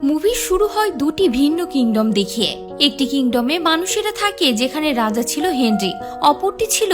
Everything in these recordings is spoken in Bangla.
মুভি শুরু হয় দুটি ভিন্ন কিংডম দেখিয়ে। একটি কিংডমে মানুষেরা থাকে যেখানে রাজা ছিল হেনরি, অপরটি ছিল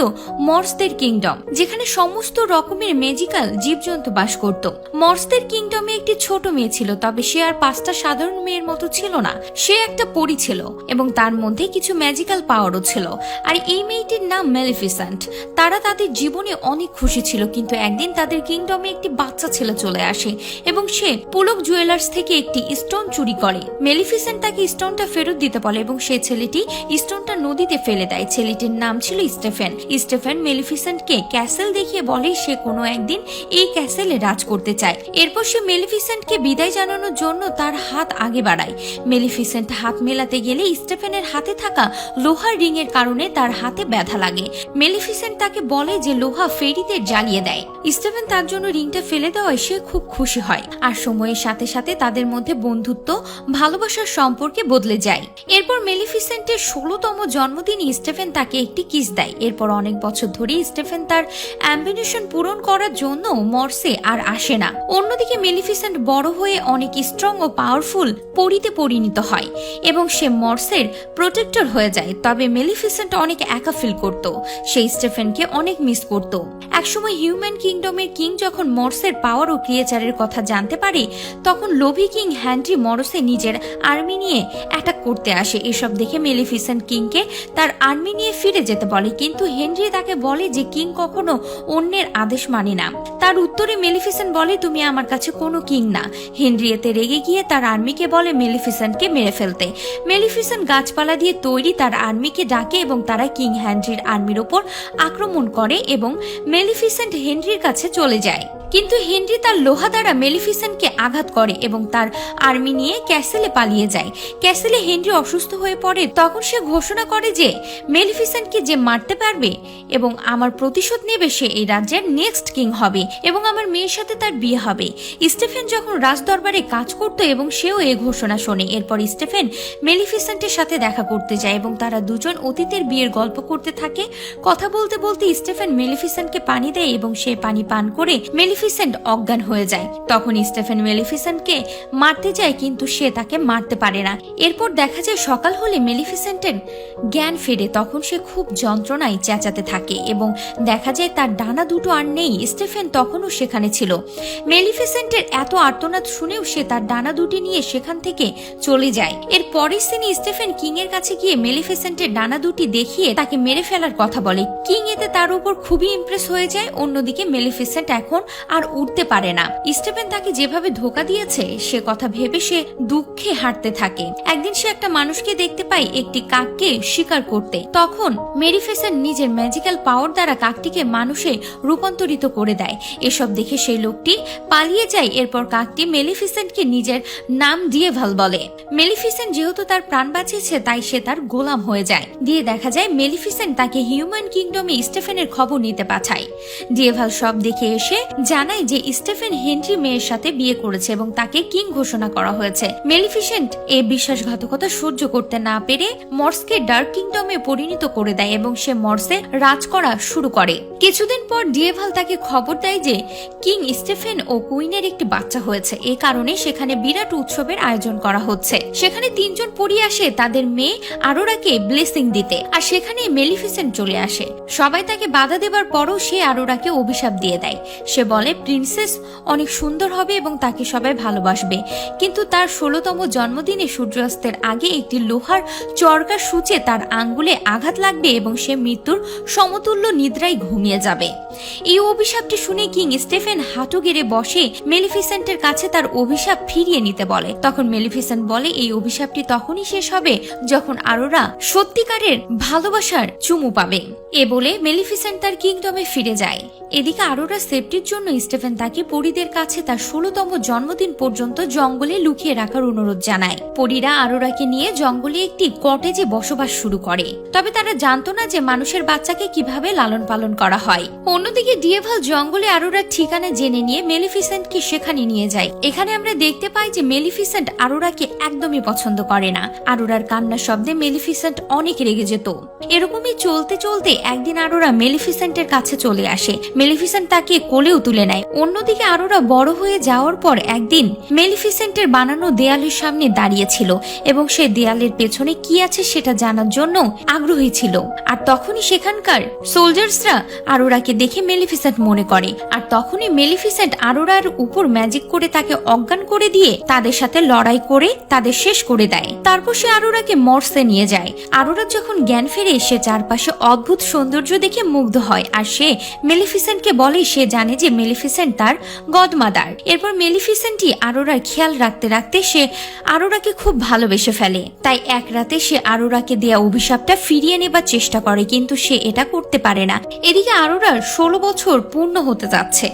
মর্সদের কিংডম যেখানে সমস্ত রকমের ম্যাজিক্যাল জীবজন্তু বাস করত। মর্সদের কিংডমে একটি ছোট মেয়ে ছিল, তবে সে আর 5টা সাধারণ মেয়ের মতো ছিল না। সে একটা পরী ছিল এবং তার মধ্যে কিছু ম্যাজিক্যাল পাওয়ারও ছিল, আর এই মেয়েটির নাম মেলিফিসেন্ট। তারা তাদের জীবনে অনেক খুশি ছিল, কিন্তু একদিন তাদের কিংডমে একটি বাচ্চা ছেলে চলে আসে এবং সে পুলক জুয়েলার্স থেকে একটি স্টোন চুরি করে। মেলিফিসেন্ট তাকে স্টোনটা ফেরত দিতে বলে এবং সে ছেলেটি স্টোনটা নদীতে ফেলে দেয়। ছেলেটির নাম ছিল স্টেফেন। স্টেফেন মেলিফিসেন্টকে ক্যাসেল দেখিয়ে বলে সে কোনো একদিন এই ক্যাসেলে রাজ করতে চায়। এরপর সে মেলিফিসেন্টকে বিদায় জানানোর জন্য তার হাত আগে বাড়ায়। মেলিফিসেন্ট হাত মেলাতে গেলে স্টেফেনের হাতে থাকা লোহার রিং এর কারণে তার হাতে ব্যথা লাগে। মেলিফিসেন্ট তাকে বলে যে লোহা ফেরিতে জ্বালিয়ে দেয়। স্টেফেন তার জন্য রিংটা ফেলে দেওয়ায় সে খুব খুশি হয়, আর সময়ের সাথে সাথে তাদের মধ্যে বন্ধুত্ব ভালোবাসার সম্পর্কে বদলে যায়। এরপর মেলিফিসেন্টের 16তম জন্মদিনে স্টেফেন তাকে একটি কিস দেয়। এরপর অনেক বছর ধরে স্টেফেন তার অ্যাম্বিশন পূরণ করার জন্য মর্সে আর আসে না। অন্যদিকে মেলিফিসেন্ট বড় হয়ে অনেক স্ট্রং ও পাওয়ারফুল পরীতে পরিণত হয় এবং সে মর্সের প্রোটেক্টর হয়ে যায়। তবে মেলিফিসেন্ট অনেক একা ফিল করত, সে স্টেফেনকে অনেক মিস করত। একসময় হিউম্যান কিংডমের কিং যখন মর্সের পাওয়ার ও ক্রিয়েচারের কথা জানতে পারে, তখন লোভী কিং হেনরি মর্সে নিজের আর্মি নিয়ে অ্যাটাক করতে আসে। এসব দেখে মেলিফিসেন্ট কিংকে তার আর্মি নিয়ে ফিরে যেতে বলে, কিন্তু হেনরি তাকে বলে যে কিং কখনো অন্যের আদেশ মানে না। তার উত্তরে মেলিফিসেন্ট বলে তুমি আমার কাছে কোনো কিং না। হেনরি এতে রেগে গিয়ে তার আর্মিকে বলে মেলিফিসেন্টকে মেরে ফেলতে। মেলিফিসেন্ট গাছপালা দিয়ে তৈরি তার আর্মিকে ডাকে এবং তারা কিং হেনরির আর্মির ওপর আক্রমণ করে এবং মেলিফিসেন্ট হেনরির কাছে চলে যায়। কিন্তু হেনরি তার লোহা দ্বারা মেলিফিসেন্টকে আঘাত করে এবং তার আর্মি নিয়ে ক্যাসেলে পালিয়ে যায়। ক্যাসেলে হেনরি অসুস্থ হয়ে পড়ে। তখন সে ঘোষণা করে যে মেলিফিসেন্টকে যে মারতে পারবে এবং আমার প্রতিশোধ নেবে সে এই রাজ্যের নেক্সট কিং হবে এবং আমার মেয়ের সাথে তার বিয়ে হবে। স্টেফেন যখন রাজদরবারে কাজ করত এবং সেও এই ঘোষণা শোনে। এরপর স্টেফেন মেলিফিসেন্টের সাথে দেখা করতে যায় এবং তারা দুজন অতীতের বিয়ের গল্প করতে থাকে। কথা বলতে বলতে স্টেফেন মেলিফিসেন্টকে পানি দেয় এবং সে পানি পান করে মেলিফিসেন্ট অজ্ঞান হয়ে যায়। তখন স্টেফেন মেলিফিসেন্টকে মারতে যায়, কিন্তু সে তাকে মারতে পারে না। এরপর দেখা যায় সকাল হলে মেলিফিসেন্টের জ্ঞান ফেরে। তখন সে খুব যন্ত্রণায় চেঁচাতে থাকে এবং দেখা যায় তার ডানা দুটো আর নেই। স্টেফেন তখনও সেখানে ছিল। মেলিফিসেন্টের এত আর্তনাদ শুনেও সে তার ডানা দুটি নিয়ে সেখান থেকে চলে যায়। এর পরের সিনে স্টেফেন কিং এর কাছে গিয়ে মেলিফিসেন্টের ডানা দুটি দেখিয়ে তাকে মেরে ফেলার কথা বলে। কিং এতে তার উপর খুবই ইমপ্রেস হয়ে যায়। অন্যদিকে মেলিফিসেন্ট এখন আর উঠতে পারে না। স্টেফেন তাকে যেভাবে ধোকা দিয়েছে সে কথা ভেবে সে দুঃখে হাঁটতে থাকে। একদিন সে একটা মানুষকে দেখতে পায় একটি কাককে শিকার করতে। তখন মেলিফিসেন্ট নিজের ম্যাজিক্যাল পাওয়ার দ্বারা কাকটিকে মানুষে রূপান্তরিত করে দেয়। এসব দেখে সেই লোকটি পালিয়ে যায়। এরপর কাকটি মেলিফিসেন্টকে নিজের নাম ডিয়েভাল বলে। মেলিফিসেন্ট যেহেতু তার প্রাণ বাঁচিয়েছে তাই সে তার গোলাম হয়ে যায়। দিয়ে দেখা যায় মেলিফিসেন্ট তাকে হিউম্যান কিংডমে স্টেফেনের খবর নিতে পাঠায়। ডিয়েভাল সব দেখে এসে জানায় যে স্টেফেন হেনরি মেয়ের সাথে বিয়ে করেছে এবং তাকে কিং ঘোষণা করা হয়েছে। মেলিফিসেন্ট এই বিশ্বাসঘাতকতা সহ্য করতে না পেরে মর্সকে ডার্ক কিংডমে পরিণত করে দেয় এবং সে মর্সে রাজ করা শুরু করে। কিছুদিন পর ডিয়েভাল তাকে খবর দেয় যে কিং স্টেফেন ও কুইনের একটি বাচ্চা হয়েছে। এ কারণে সেখানে বিরাট উৎসবের আয়োজন করা হচ্ছে। সেখানে 3 জন পরী আসে তাদের মেয়ে আরোরাকে ব্লেসিং দিতে, আর সেখানে মেলিফিসেন্ট চলে আসে। সবাই তাকে বাধা দেবার পরও সে আরোরাকে অভিশাপ দিয়ে দেয়। সে বলে প্রিন্সেস অনেক সুন্দর হবে এবং তাকে সবাই ভালোবাসবে, কিন্তু তার 16তম জন্মদিনে সূর্যাস্তের আগে একটি লোহার চরকা সূচে তার আঙ্গুলে আঘাত লাগবে এবং সে মৃত্যুর সমতুল্য নিদ্রায় ঘুমিয়ে যাবে। এই অভিশাপটি শুনে কিং স্টেফেন হাঁটু গেড়ে বসে মেলিফিসেন্টের কাছে তার অভিশাপ ফিরিয়ে নিতে বলে। তখন মেলিফিসেন্ট বলে এই অভিশাপটি তখনই শেষ হবে যখন আরোরা সত্যিকারের ভালোবাসার চুমু পাবে। এ বলে মেলিফিসেন্ট তার কিংডমে ফিরে যায়। এদিকে আরোরা সেফটির জন্য স্টেফেন তাকে পরীদের কাছে তার 16তম জন্মদিন পর্যন্ত জঙ্গলে লুকিয়ে রাখার অনুরোধ জানায়। পরীরা আরোরাকে নিয়ে জঙ্গলে একটি কটেজে বসবাস শুরু করে, তবে তারা জানতো না যে মানুষের বাচ্চাকে কিভাবে লালন পালন করা হয়। অন্যদিকে ডিয়েভাল জঙ্গলে আরোরার ঠিকানা জেনে নিয়ে মেলিফিসেন্টকে সেখানে নিয়ে যায়। এখানে আমরা দেখতে পাই যে মেলিফিসেন্ট আরোরাকে একদমই পছন্দ করে না। আরোরার কান্নার শব্দে মেলিফিসেন্ট অনেক রেগে যেত। এরকমই চলতে চলতে একদিন আরোরা মেলিফিসেন্টের কাছে চলে আসে। মেলিফিসেন্ট তাকে কোলেও তুলে নেয়। অন্যদিকে আরোরা বড় হয়ে যাওয়ার পর একদিন মেলিফিসেন্টের বানানো দেয়ালের সামনে দাঁড়িয়েছিল এবং সে দেয়ালের পেছনে কি আছে সেটা জানার জন্য আগ্রহী ছিল। আর তখনই সেখানকার সোলজার্সরা আরোরাকে দেখে মেলিফিসেন্ট মনে করে, আর তখনই মেলিফিসেন্ট আরোরার উপর ম্যাজিক করে তাকে অজ্ঞান করে দিয়ে তাদের সাথে লড়াই করে তাদের শেষ করে দেয়। তারপর সে আরোরাকে মর্সে নিয়ে যায়। আরোরা যখন জ্ঞান ফেরে সে চারপাশে অদ্ভুত সৌন্দর্য দেখে মুগ্ধ হয়, আর সে মেলিফিসেন্টকে বলে সে জানে যে মেলিফিসেন্ট তার গডমাদার। এরপর মেলিফিসেন্টই আরোরার খেয়াল রাখতে রাখতে সে আরোরাকে খুব ভালোবেসে ফেলে। তাই এক রাতে সে আরোরাকে দেয়া অভিশাপটা ফিরিয়ে নেবার চেষ্টা করে, কিন্তু সে এটা করতে পারে না। এদিকে আরোরার 16 বছর পূর্ণ হতে যাচ্ছে।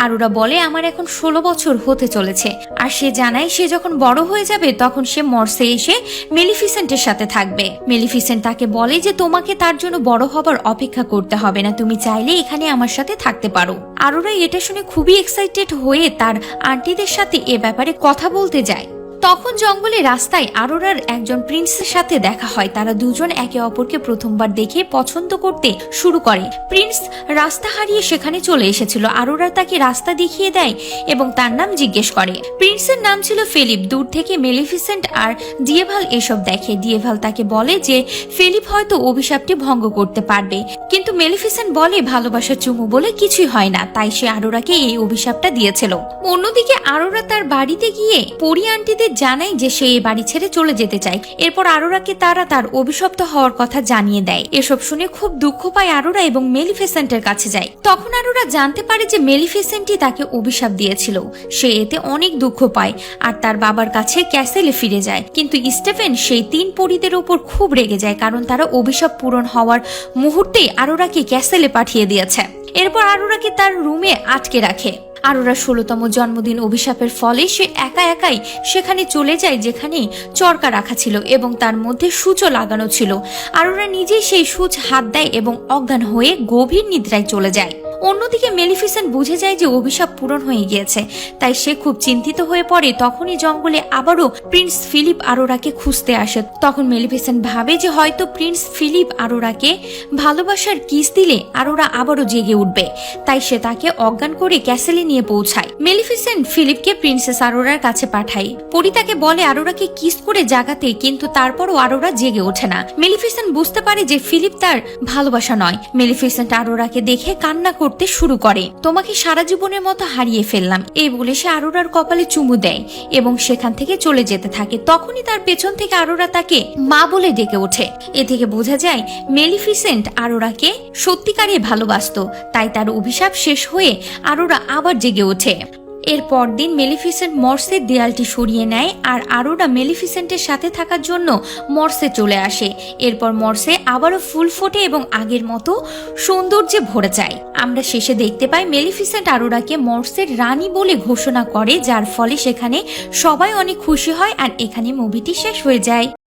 আরোরা বলে আমার এখন 16 বছর হতে চলেছে, আর সে জানায় সে যখন বড় হয়ে যাবে তখন সে মর্সে এসে মেলিফিসেন্টের সাথে থাকবে। মেলিফিসেন্ট তাকে বলে যে তোমাকে তার জন্য বড় হবার অপেক্ষা করতে হবে না, তুমি চাইলে এখানে আমার সাথে থাকতে পারো। আরোরা এটা শুনে খুবই এক্সাইটেড হয়ে তার আন্টিদের সাথে এ ব্যাপারে কথা বলতে যায়। তখন জঙ্গলে রাস্তায় আরোরার একজন প্রিন্সের সাথে দেখা হয়। তারা দুজন একে অপরকে প্রথমবার দেখে পছন্দ করতে শুরু করে। প্রিন্স রাস্তা হারিয়ে সেখানে চলে এসেছিল। আরোরা তাকে রাস্তা দেখিয়ে দেয় এবং তার নাম জিজ্ঞেস করে। প্রিন্সের নাম ছিল ফিলিপ। দূর থেকে মেলিফিসেন্ট আর ডিয়েভাল এসব দেখে। ডিয়েভাল তাকে বলে যে ফিলিপ হয়তো অভিশাপটি ভঙ্গ করতে পারবে, কিন্তু মেলিফিসেন্ট বলে ভালোবাসার চুমু বলে কিছুই হয় না, তাই সে আরোরাকে এই অভিশাপটা দিয়েছিল। অন্যদিকে আরোরা তার বাড়িতে গিয়ে পরি আন্টিদের জানায় যে সে এই বাড়ি ছেড়ে চলে যেতে চায়। এরপর আরোরাকে তারা তার অভিশপ্ত হওয়ার কথা জানিয়ে দেয়। এসব শুনে খুব দুঃখ পায় আরোরা এবং মেলিফিসেন্টের কাছে যায়। তখন আরোরা জানতে পারে যে মেলিফিসেন্টই তাকে অভিশাপ দিয়েছিল। সে এতে অনেক দুঃখ পায় আর তার বাবার কাছে ক্যাসেলে ফিরে যায়। কিন্তু স্টেফেন সেই 3 পরীদের উপর খুব রেগে যায়, কারণ তারা অভিশাপ পূরণ হওয়ার মুহূর্তেই আরোরাকে ক্যাসেলে পাঠিয়ে দিয়েছে। এরপর আরোরাকে তার রুমে আটকে রাখে। আরোরা 16তম জন্মদিন অভিশাপের ফলে সে একা একাই সেখানে চলে যায় যেখানে চরকা রাখা ছিল এবং তার মধ্যে সূচও লাগানো ছিল। আরোরা নিজেই সেই সূচ হাত দেয় এবং অজ্ঞান হয়ে গভীর নিদ্রায় চলে যায়। অন্যদিকে মেলিফিসেন্ট বুঝে যায় যে অভিশাপ পূরণ হয়ে গিয়েছে, তাই সে খুব চিন্তিত হয়ে পড়ে। তখনই জঙ্গলে আবারও প্রিন্স ফিলিপ আরোরাকে খুঁজতে আসে। তখন মেলিফিসেন্ট ভাবে যে হয়তো প্রিন্স ফিলিপ আরোরাকে ভালোবাসার কিস দিলে আরোরা আবারও জেগে উঠবে, তাই সে তাকে অজ্ঞান করে ক্যাসেলে নিয়ে পৌঁছায়। মেলিফিসেন্ট ফিলিপকে প্রিন্সেস আরোরার কাছে পাঠায়। পরি তাকে বলে আরোরাকে কিস করে জাগাতে, কিন্তু তারপরও আরোরা জেগে ওঠে না। মেলিফিসেন্ট বুঝতে পারে যে ফিলিপ তার ভালোবাসা নয়। মেলিফিসেন্ট আরোরাকে দেখে কান্না করতে শুরু করে। তোমাকে সারা জীবনের মতো হারিয়ে ফেললাম, এই বলে সে আরোরার কপালে চুমু দেয় এবং সেখান থেকে চলে যেতে থাকে। তখনই তার পেছন থেকে আরোরা তাকে মা বলে ডেকে ওঠে। এ থেকে বোঝা যায় মেলিফিসেন্ট আরোরাকে সত্যিকারে ভালোবাসতো, তাই তার অভিশাপ শেষ হয়ে আরোরা আবার জেগে ওঠে। এর পরদিন মেলিফিসেন্ট মর্সের দেয়ালটি সরিয়ে নেয় আর আরোরা মেলিফিসেন্টের সাথে থাকার জন্য মর্সে চলে আসে। এরপর মর্সে আবারও ফুল ফোটে এবং আগের মতো সৌন্দর্যে ভরে যায়। আমরা শেষে দেখতে পাই মেলিফিসেন্ট আরোরাকে মর্সের রানী বলে ঘোষণা করে, যার ফলে সেখানে সবাই অনেক খুশি হয় আর এখানে মুভিটি শেষ হয়ে যায়।